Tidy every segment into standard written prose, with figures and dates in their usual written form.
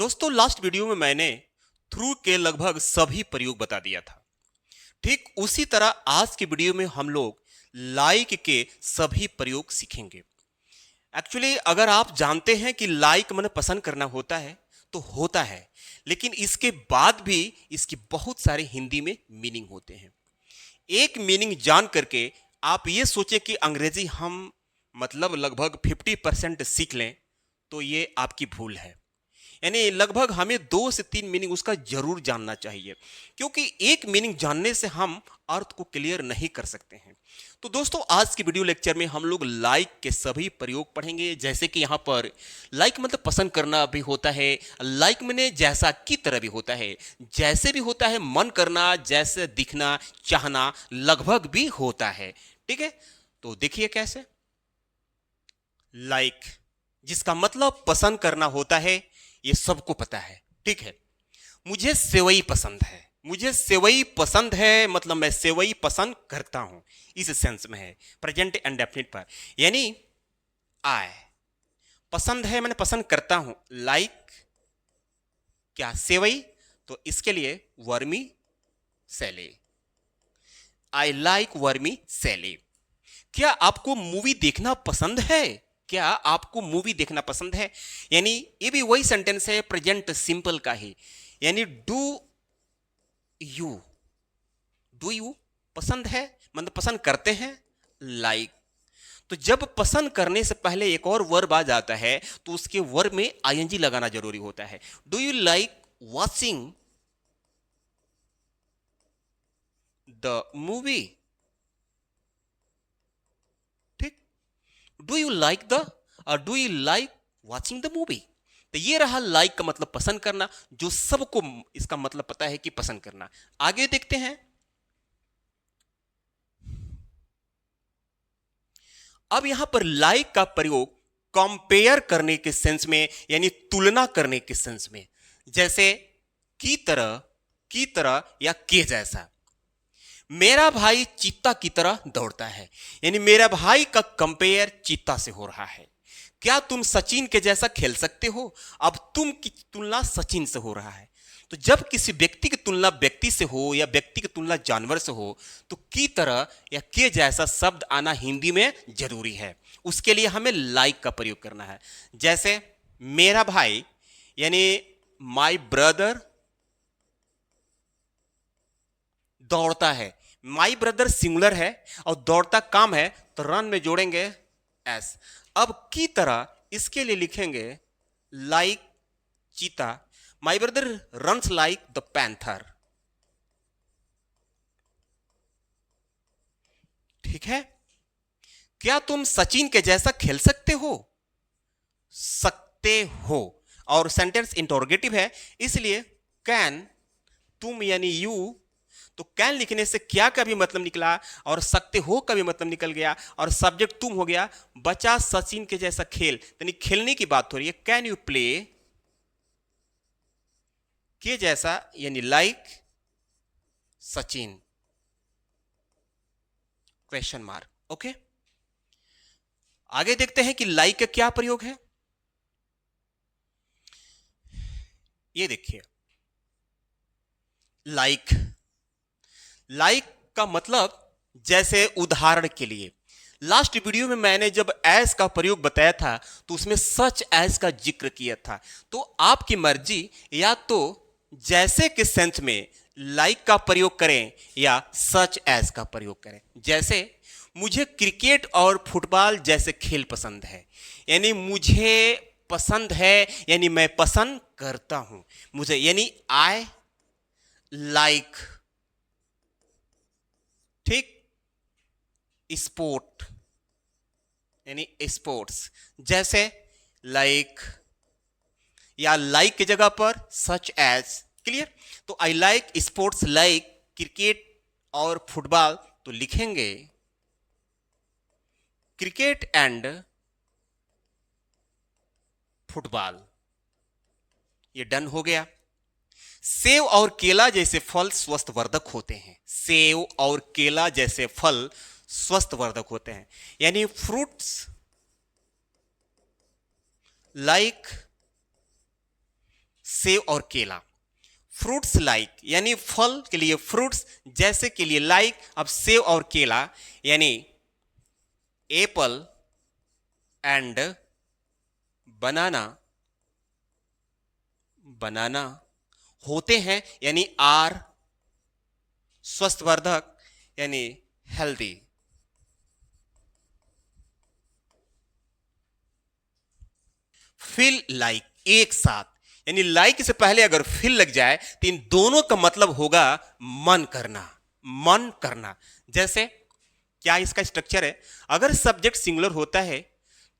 दोस्तों last video में मैंने थ्रू के लगभग सभी प्रयोग बता दिया था। ठीक उसी तरह आज की वीडियो में हम लोग लाइक के सभी प्रयोग सीखेंगे। एक्चुअली अगर आप जानते हैं कि लाइक माने पसंद करना होता है तो होता है, लेकिन इसके बाद भी इसकी बहुत सारे हिंदी में मीनिंग होते हैं। एक मीनिंग जान करके आप ये सोचे कि अंग्रेजी हम मतलब लगभग 50% सीख लें तो ये आपकी भूल है। यानी लगभग हमें 2 से 3 मीनिंग उसका जरूर जानना चाहिए, क्योंकि एक मीनिंग जानने से हम अर्थ को क्लियर नहीं कर सकते हैं। तो दोस्तों आज की वीडियो लेक्चर में हम लोग लाइक के सभी प्रयोग पढ़ेंगे। जैसे कि यहाँ पर लाइक मतलब पसंद करना भी होता है, लाइक मैंने जैसा की तरह भी होता है, जैसे भी होता है, मन करना, जैसे दिखना, चाहना लगभग भी होता है। ठीक है, तो देखिए कैसे लाइक जिसका मतलब पसंद करना होता है, ये सबको पता है। ठीक है, मुझे सेवई पसंद है, मुझे सेवई पसंद है मतलब मैं सेवई पसंद करता हूं, इस सेंस में है प्रेजेंट इंडेफिनिट पर। यानी आई पसंद है मैंने पसंद करता हूं, लाइक क्या सेवई, तो इसके लिए वर्मी सेले, आई लाइक वर्मी सेले। क्या आपको मूवी देखना पसंद है? क्या आपको मूवी देखना पसंद है? यानी ये भी वही सेंटेंस है प्रेजेंट सिंपल का ही। यानी यू डू यू पसंद है मतलब पसंद करते हैं, लाइक। तो जब पसंद करने से पहले एक और वर्ब आ जाता है तो उसके वर्ब में आईएनजी लगाना जरूरी होता है। Do you like watching the movie? Do you like the do you like watching the movie? तो ये रहा लाइक का मतलब पसंद करना, जो सबको इसका मतलब पता है कि पसंद करना। आगे देखते हैं। अब यहां पर लाइक का प्रयोग कंपेयर करने के सेंस में, यानी तुलना करने के सेंस में। जैसे की तरह या के जैसा। मेरा भाई चीता की तरह दौड़ता है, यानी मेरा भाई का कंपेयर चीता से हो रहा है। क्या तुम सचिन के जैसा खेल सकते हो? अब तुम की तुलना सचिन से हो रहा है। तो जब किसी व्यक्ति की तुलना व्यक्ति से हो या व्यक्ति की तुलना जानवर से हो तो की तरह या के जैसा शब्द आना हिंदी में जरूरी है। उसके लिए हमें लाइक का प्रयोग करना है। जैसे मेरा भाई यानी माई ब्रदर दौड़ता है। माई ब्रदर सिंगुलर है और दौड़ता काम है, तो रन में जोड़ेंगे एस। अब की तरह इसके लिए लिखेंगे लाइक चीता। My brother runs like the panther. ठीक है, क्या तुम सचिन के जैसा खेल सकते हो? सकते हो, और सेंटेंस इंटरोगेटिव है इसलिए कैन, तुम यानी यू, तो कैन लिखने से क्या का भी मतलब निकला और सकते हो का भी मतलब निकल गया और सब्जेक्ट तुम हो गया। बचा सचिन के जैसा खेल, यानी खेलने की बात हो रही है। कैन यू प्ले के जैसा यानी like Sachin, question mark. Okay, आगे देखते हैं कि लाइक का क्या प्रयोग है। ये देखिए लाइक का मतलब, जैसे उदाहरण के लिए लास्ट वीडियो में मैंने जब एस का प्रयोग बताया था तो उसमें सच एस का जिक्र किया था। तो आपकी मर्जी, या तो जैसे के सेंस में लाइक का प्रयोग करें या सच एस का प्रयोग करें। जैसे मुझे क्रिकेट और फुटबॉल जैसे खेल पसंद है, यानी मुझे पसंद है यानी मैं पसंद करता हूं। मुझे यानी आई लाइक, ठीक, स्पोर्ट यानी स्पोर्ट्स। जैसे लाइक या लाइक की जगह पर सच एज। क्लियर? तो I like sports like cricket और फुटबॉल, तो लिखेंगे क्रिकेट एंड फुटबॉल। ये डन हो गया। सेव और केला जैसे फल स्वस्थवर्धक होते हैं। सेव और केला जैसे फल स्वस्थवर्धक होते हैं, यानी फ्रूट्स लाइक सेव और केला। फ्रूट्स लाइक यानी फल के लिए फ्रूट्स, जैसे के लिए लाइक। अब सेव और केला यानी एप्पल एंड बनाना, बनाना होते हैं यानी आर। स्वस्थवर्धक यानी हेल्दी। फील लाइक एक साथ यानी लाइक से पहले अगर फील लग जाए तो इन दोनों का मतलब होगा मन करना, मन करना। जैसे क्या इसका स्ट्रक्चर है, अगर सब्जेक्ट सिंगुलर होता है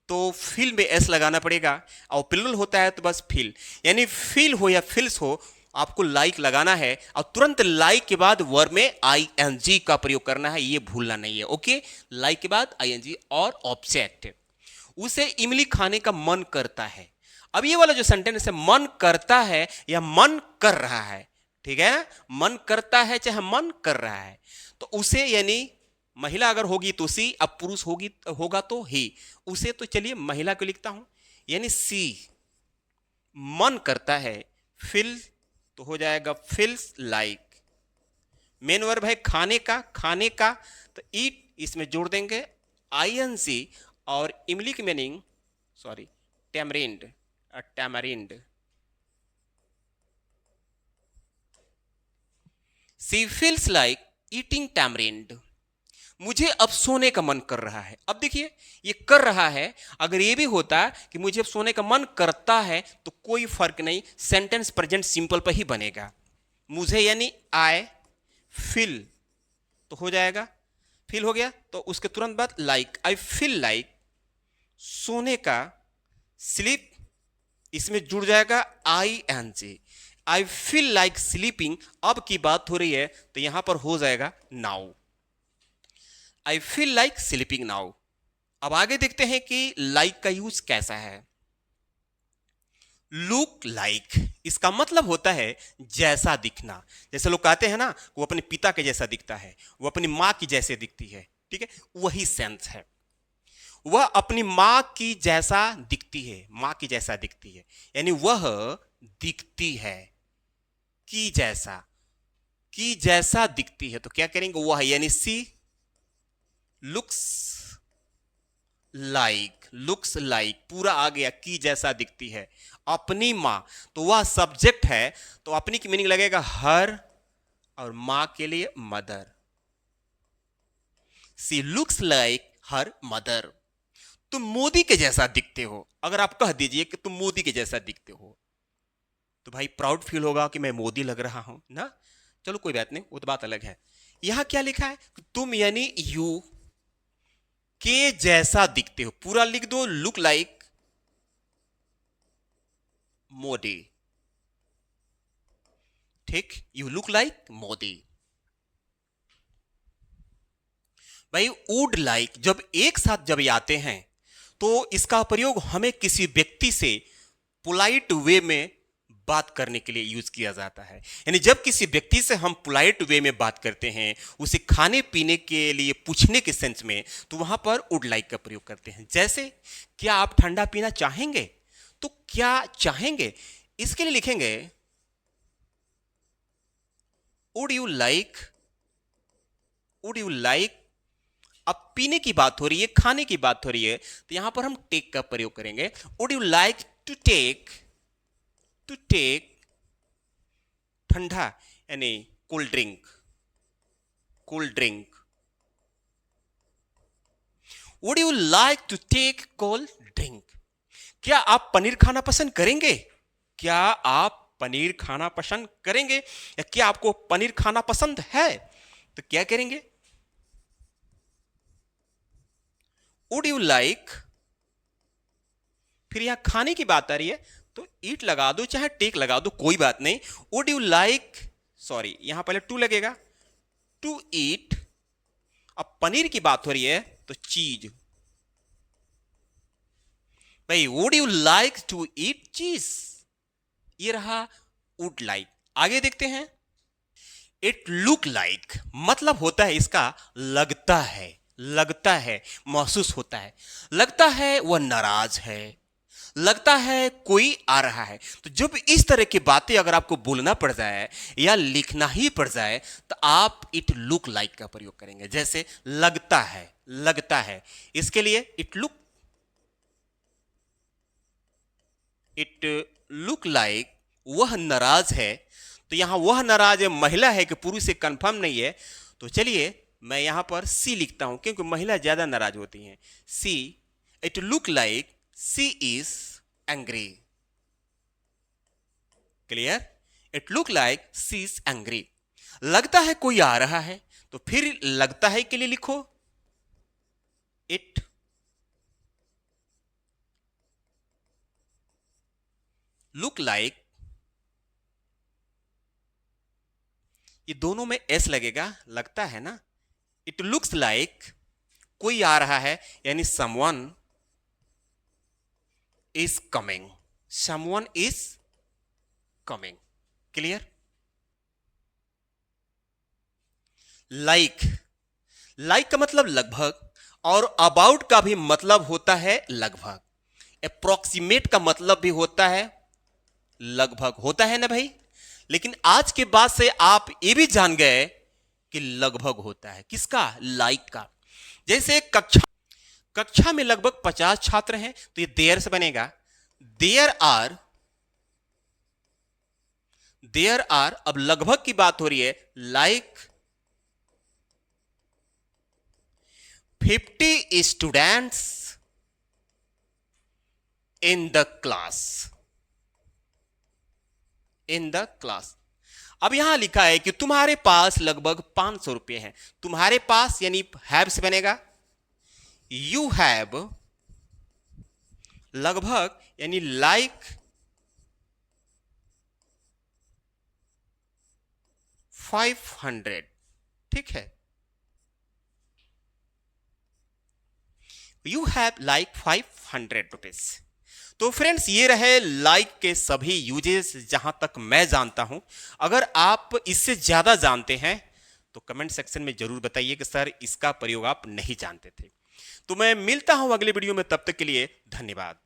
तो फील में एस लगाना पड़ेगा, और प्लूरल होता है तो बस फील। यानी फील हो या फील्स हो, आपको लाइक लगाना है और तुरंत लाइक के बाद वर्ब में आईएनजी का प्रयोग करना है, ये भूलना नहीं है। ओके, लाइक के बाद आईएनजी और ऑब्जेक्ट। उसे इमली खाने का मन करता है। अब ये वाला जो सेंटेंस है, मन करता है या मन कर रहा है, ठीक है ना, मन करता है चाहे मन कर रहा है, तो उसे यानी महिला अगर होगी तो सी, अब पुरुष होगा तो ही। उसे तो चलिए महिला को लिखता हूं, यानी सी मन करता है। फिल तो हो जाएगा फिल्स लाइक। मेन वर्ब है खाने का, खाने का तो ईट इसमें जोड़ देंगे आईएनसी, और इमली की मीनिंग सॉरी टैमरिंड, टैमरिंड। सी फील्स लाइक ईटिंग टैमरिंड। मुझे अब सोने का मन कर रहा है। अब देखिए ये कर रहा है, अगर ये भी होता कि मुझे अब सोने का मन करता है तो कोई फर्क नहीं, सेंटेंस प्रेजेंट सिंपल पर ही बनेगा। मुझे यानी आई फील तो हो जाएगा, फील हो गया तो उसके तुरंत बाद लाइक, आई फील लाइक सोने का, स्लीप इसमें जुड़ जाएगा I N G, I feel like sleeping. अब की बात हो रही है तो यहां पर हो जाएगा नाउ, आई फील लाइक स्लीपिंग नाउ। अब आगे देखते हैं कि लाइक का यूज कैसा है। लुक लाइक इसका मतलब होता है जैसा दिखना। जैसे लोग कहते हैं ना, वो अपने पिता के जैसा दिखता है, वो अपनी माँ की जैसे दिखती है, ठीक है, वही सेंस है। वह अपनी माँ की जैसा दिखती है, माँ की जैसा दिखती है, यानी वह दिखती है की जैसा दिखती है। तो क्या करेंगे, वह यानी सी लुक्स लाइक पूरा आ गया, की जैसा दिखती है। अपनी माँ तो वह सब्जेक्ट है, तो अपनी की मीनिंग लगेगा हर, और माँ के लिए मदर। सी लुक्स लाइक हर मदर। तुम मोदी के जैसा दिखते हो। अगर आप कह दीजिए कि तुम मोदी के जैसा दिखते हो तो भाई प्राउड फील होगा कि मैं मोदी लग रहा हूं ना। चलो कोई बात नहीं, वो तो बात अलग है। यहां क्या लिखा है, तुम यानी यू के जैसा दिखते हो, पूरा लिख दो, लुक लाइक मोदी, ठीक, यू लुक लाइक मोदी। भाई वुड लाइक जब एक साथ जब आते हैं तो इसका प्रयोग हमें किसी व्यक्ति से पोलाइट वे में बात करने के लिए यूज किया जाता है। यानी जब किसी व्यक्ति से हम पोलाइट वे में बात करते हैं, उसे खाने पीने के लिए पूछने के सेंस में, तो वहां पर वुड लाइक का प्रयोग करते हैं। जैसे क्या आप ठंडा पीना चाहेंगे, तो क्या चाहेंगे इसके लिए लिखेंगे वुड यू लाइक। अब पीने की बात हो रही है, खाने की बात हो रही है, तो यहां पर हम टेक का प्रयोग करेंगे। Would you like to take ठंडा यानी cold drink. Would you like to take cold drink. क्या आप पनीर खाना पसंद करेंगे, क्या आप पनीर खाना पसंद करेंगे, या क्या आपको पनीर खाना पसंद है, तो क्या करेंगे, वुड यू लाइक। फिर यहां खाने की बात आ रही है तो ईट लगा दो चाहे टेक लगा दो, कोई बात नहीं। वुड यू लाइक, सॉरी यहां पहले टू लगेगा, टू ईट। अब पनीर की बात हो रही है तो चीज, भाई would you like to eat cheese, ये रहा वुड लाइक। आगे देखते हैं, इट लुक लाइक मतलब होता है इसका लगता है, महसूस होता है। लगता है वह नाराज है, लगता है कोई आ रहा है। तो जब इस तरह की बातें अगर आपको बोलना पड़ जाए या लिखना ही पड़ जाए तो आप इट लुक लाइक का प्रयोग करेंगे। जैसे लगता है, लगता है, इसके लिए इट लुक लाइक वह नाराज है। तो यहां वह नाराज है, महिला है कि पुरुष से कंफर्म नहीं है। तो चलिए मैं यहां पर सी लिखता हूं क्योंकि महिला ज्यादा नाराज होती हैं। See, it look like she is angry. Clear? It look like she is angry. लगता है कोई आ रहा है, तो फिर लगता है के लिए लिखो इट लुक लाइक, ये दोनों में एस लगेगा, लगता है ना। इट लुक्स लाइक कोई आ रहा है, यानी someone is coming, someone is coming. Clear? Like, like का मतलब लगभग, और अबाउट का भी मतलब होता है लगभग। अप्रोक्सीमेट का मतलब भी होता है लगभग, होता है ना भाई। लेकिन आज के बाद से आप ये भी जान गए कि लगभग होता है किसका? लाइक का। जैसे कक्षा में लगभग 50 छात्र हैं, तो ये देयर से बनेगा देयर आर। अब लगभग की बात हो रही है, like 50 students in the class. अब यहां लिखा है कि तुम्हारे पास लगभग 500 रुपए हैं। तुम्हारे पास यानी हैव से बनेगा यू हैव, लगभग यानी लाइक 500। ठीक है, यू हैव लाइक 500 रुपीज। तो फ्रेंड्स ये रहे लाइक के सभी यूजेस जहां तक मैं जानता हूं। अगर आप इससे ज्यादा जानते हैं तो कमेंट सेक्शन में जरूर बताइए कि सर इसका प्रयोग आप नहीं जानते थे। तो मैं मिलता हूं अगले वीडियो में, तब तक के लिए धन्यवाद।